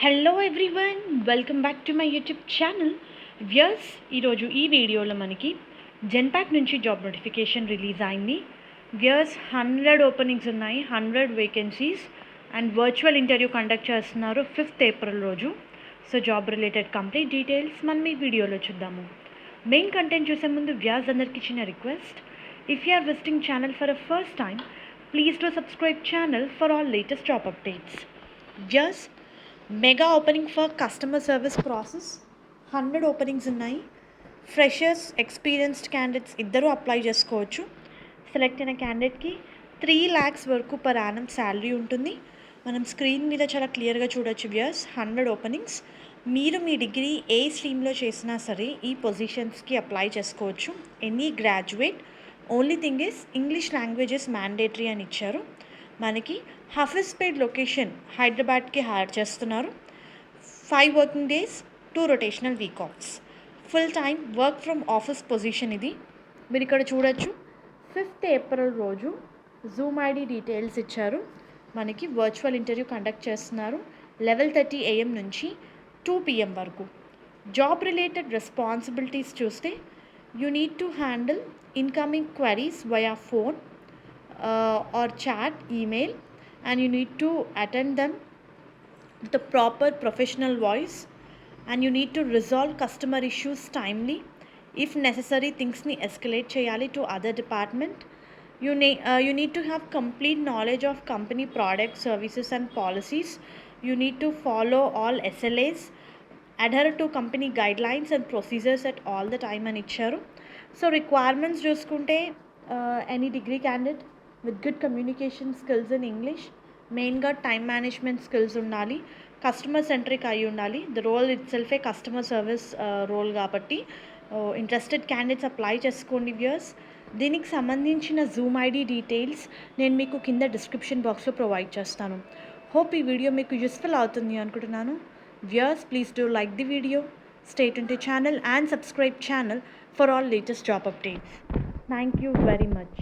Hello everyone, welcome back to my YouTube channel. Viewers, ఈరోజు ఈ వీడియోలో మనకి జెన్పాక్ నుంచి జాబ్ నోటిఫికేషన్ రిలీజ్ అయింది. వ్యూయర్స్, 100 ఓపెనింగ్స్ ఉన్నాయి, 100 vacancies and virtual interview conduct చేస్తున్నారు 5th ఏప్రిల్ రోజు. So job related complete details మనం ఈ వీడియోలో చూద్దాము. మెయిన్ కంటెంట్ చూసే ముందు వ్యూయర్స్ అందరికీ చిన్న request, if you are visiting channel for a first time, please do subscribe channel for all latest job updates. Viewers, mega opening for customer service process 100 openings ఉన్నాయి. Freshers, experienced candidates ఇద్దరూ apply చేసుకోవచ్చు. Select అయిన క్యాండిడేట్కి 3 lakhs వరకు per annum salary ఉంటుంది. మనం screen మీద చాలా క్లియర్గా చూడొచ్చు వ్యూయర్స్. 100 ఓపెనింగ్స్. మీరు మీ డిగ్రీ ఏ స్ట్రీమ్లో చేసినా సరే ఈ పొజిషన్స్కి అప్లై చేసుకోవచ్చు. Any graduate. Only thing is English languages mandatory అని ఇచ్చారు. మనకి హఫీజ్పేట్ లొకేషన్ హైదరాబాద్కి హైర్ చేస్తున్నారు. 5 working days, 2 rotational week offs. Full time work from office position ఇది. మీరు ఇక్కడ చూడొచ్చు, 5th ఏప్రిల్ రోజు జూమ్ ఐడి డీటెయిల్స్ ఇచ్చారు. మనకి వర్చువల్ ఇంటర్వ్యూ కండక్ట్ చేస్తున్నారు 11:30 AM నుంచి 2 PM వరకు. జాబ్ రిలేటెడ్ రెస్పాన్సిబిలిటీస్ చూస్తే, you need to handle incoming queries via phone or chat, email, and you need to attend them with a proper professional voice, and you need to resolve customer issues timely. If necessary, things ni escalate cheyali to other department. You need to have complete knowledge of company products, services and policies. You need to follow all SLAs, adhere to company guidelines and procedures at all the time అని ఇచ్చారు. So requirements చూసుకుంటే, any degree candidate with good communication skills in English, మెయిన్గా time management skills ఉండాలి, customer centric అయి ఉండాలి. The role it సెల్ఫే customer service role కాబట్టి interested candidates apply చేసుకోండి వ్యూయర్స్. దీనికి సంబంధించిన జూమ్ ఐడి డీటెయిల్స్ నేను మీకు కింద డిస్క్రిప్షన్ బాక్స్లో ప్రొవైడ్ చేస్తాను. హోప్ ఈ వీడియో మీకు యూస్ఫుల్ అవుతుంది అనుకుంటున్నాను. Viewers, please do like the video, stay tuned to channel and subscribe channel for all latest job updates. Thank you very much.